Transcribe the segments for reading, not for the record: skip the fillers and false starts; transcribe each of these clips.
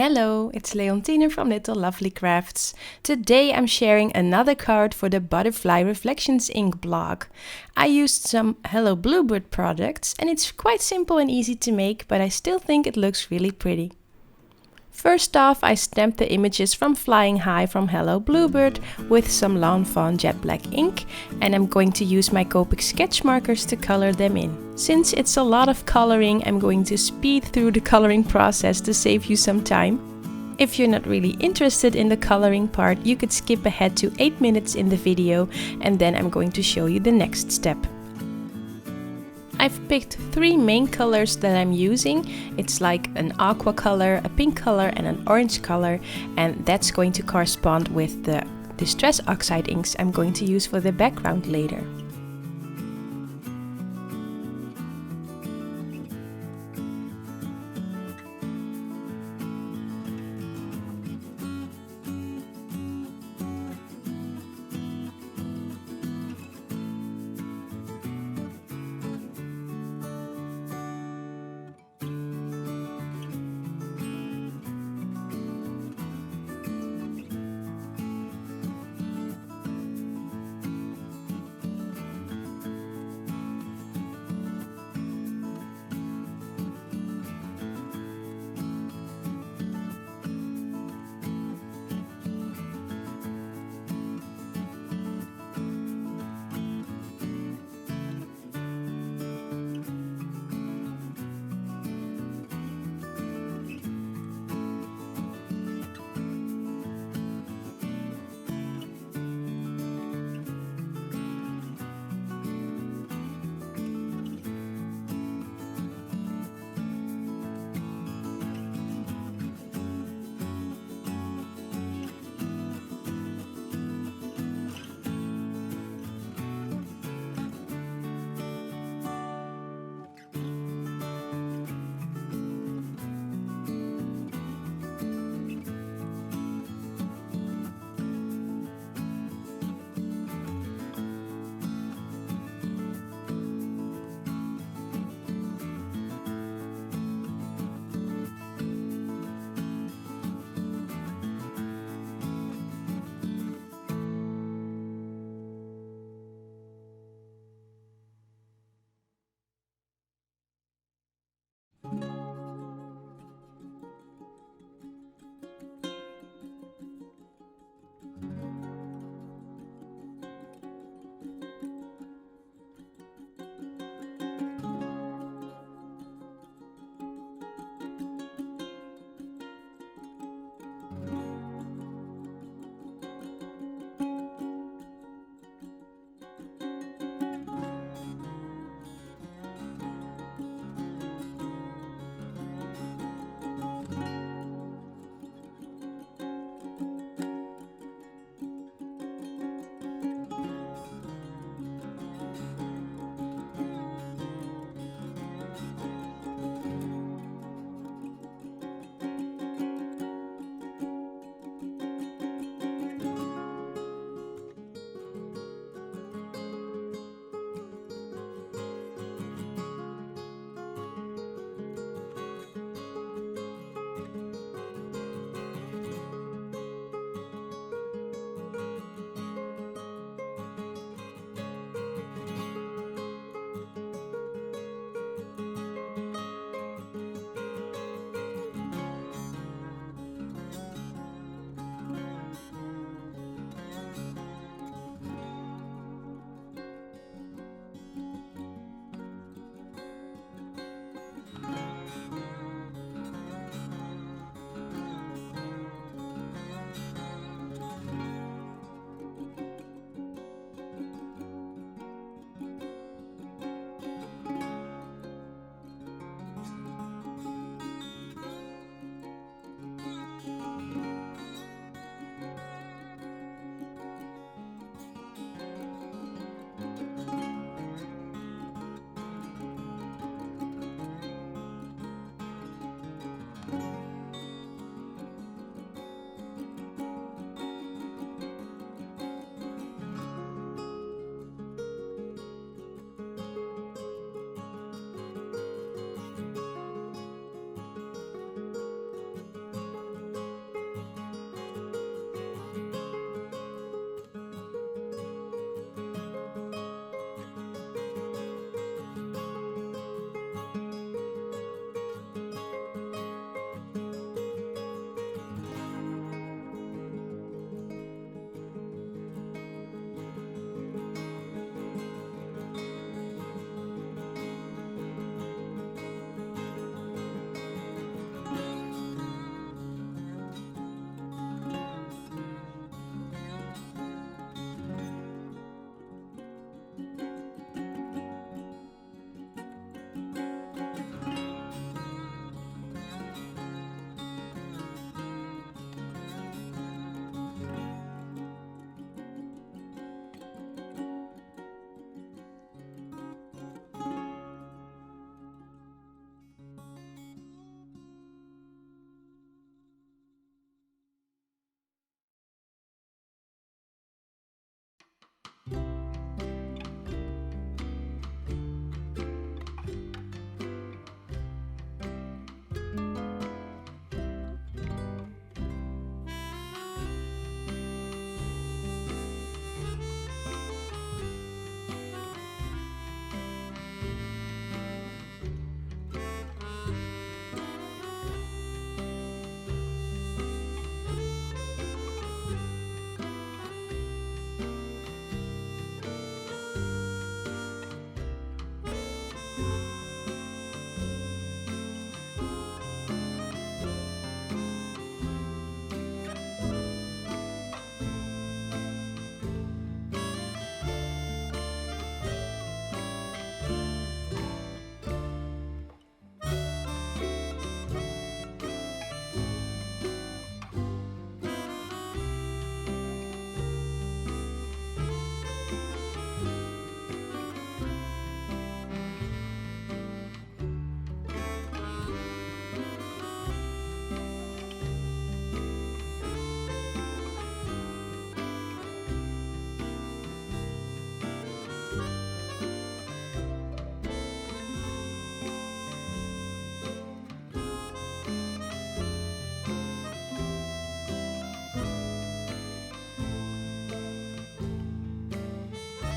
Hello, it's Leontine from Little Lovely Crafts. Today I'm sharing another card for the Butterfly Reflections ink blog. I used some Hello Bluebird products and it's quite simple and easy to make, but I still think it looks really pretty. First off, I stamped the images from Flying High from Hello Bluebird with some Lawn Fawn Jet Black ink, and I'm going to use my Copic sketch markers to color them in. Since it's a lot of coloring, I'm going to speed through the coloring process to save you some time. If you're not really interested in the coloring part, you could skip ahead to 8 minutes in the video, and then I'm going to show you the next step. I've picked 3 main colors that I'm using. It's like an aqua color, a pink color and an orange color, and that's going to correspond with the Distress Oxide inks I'm going to use for the background later.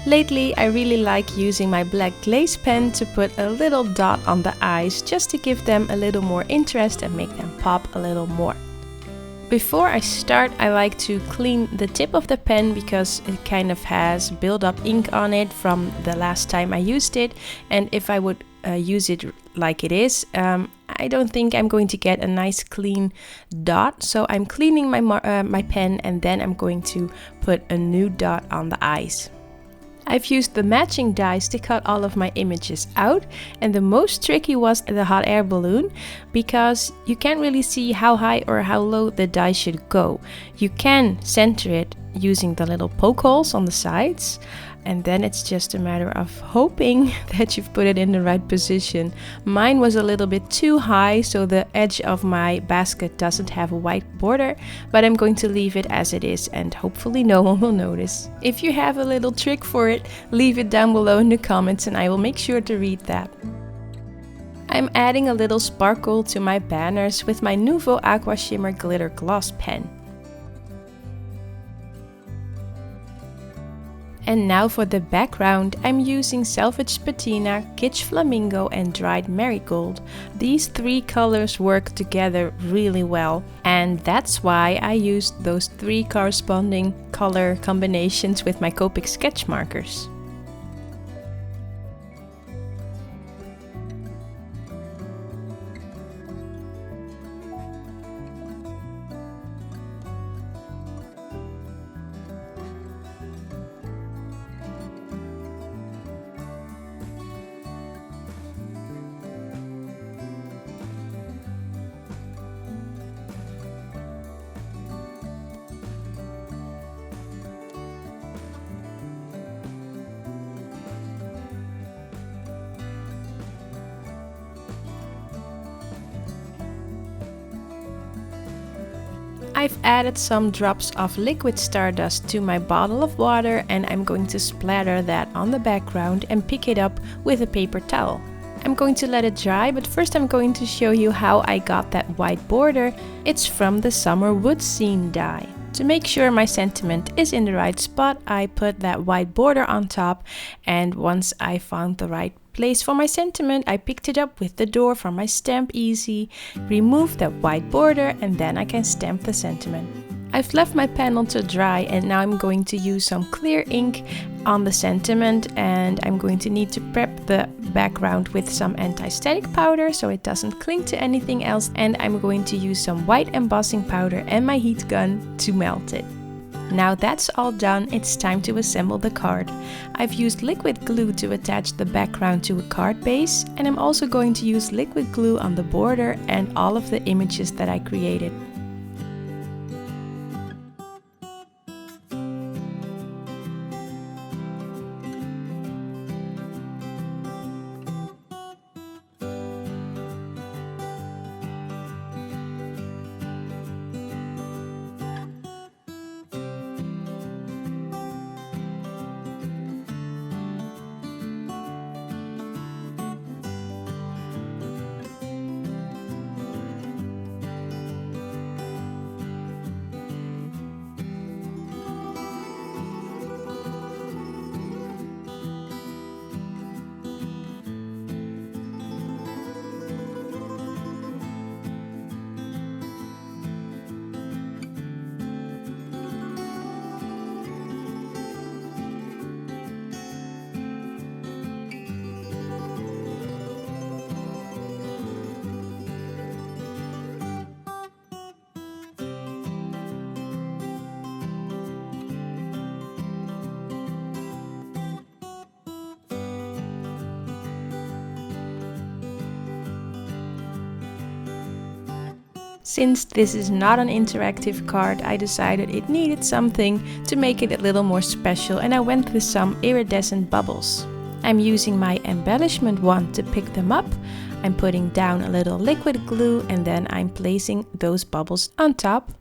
Lately, I really like using my black glaze pen to put a little dot on the eyes just to give them a little more interest and make them pop a little more. Before I start, I like to clean the tip of the pen because it kind of has built up ink on it from the last time I used it, and if I would use it like it is, I don't think I'm going to get a nice clean dot. So I'm cleaning my pen, and then I'm going to put a new dot on the eyes. I've used the matching dies to cut all of my images out, and the most tricky was the hot air balloon because you can't really see how high or how low the die should go. You can center it using the little poke holes on the sides, and then it's just a matter of hoping that you've put it in the right position. Mine was a little bit too high, so the edge of my basket doesn't have a white border, but I'm going to leave it as it is and hopefully no one will notice. If you have a little trick for it, leave it down below in the comments and I will make sure to read that. I'm adding a little sparkle to my banners with my Nuvo Aqua Shimmer Glitter Gloss pen. And now for the background, I'm using Salvaged Patina, Kitsch Flamingo and dried Marigold. These three colors work together really well, and that's why I used those three corresponding color combinations with my Copic sketch markers. I've added some drops of liquid stardust to my bottle of water, and I'm going to splatter that on the background and pick it up with a paper towel. I'm going to let it dry, but first I'm going to show you how I got that white border. It's from the summer wood scene die. To make sure my sentiment is in the right spot, I put that white border on top, and once I found the right place for my sentiment, I picked it up with the door from my Stamp Easy, removed that white border, and then I can stamp the sentiment. I've left my panel to dry, and now I'm going to use some clear ink on the sentiment, and I'm going to need to prep the background with some anti-static powder so it doesn't cling to anything else, and I'm going to use some white embossing powder and my heat gun to melt it. Now that's all done, it's time to assemble the card. I've used liquid glue to attach the background to a card base, and I'm also going to use liquid glue on the border and all of the images that I created. Since this is not an interactive card, I decided it needed something to make it a little more special, and I went with some iridescent bubbles. I'm using my embellishment wand to pick them up. I'm putting down a little liquid glue and then I'm placing those bubbles on top.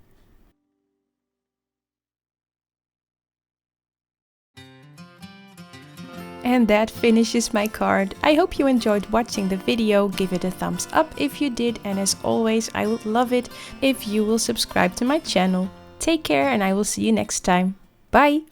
And that finishes my card. I hope you enjoyed watching the video. Give it a thumbs up if you did, and as always I would love it if you will subscribe to my channel. Take care and I will see you next time. Bye!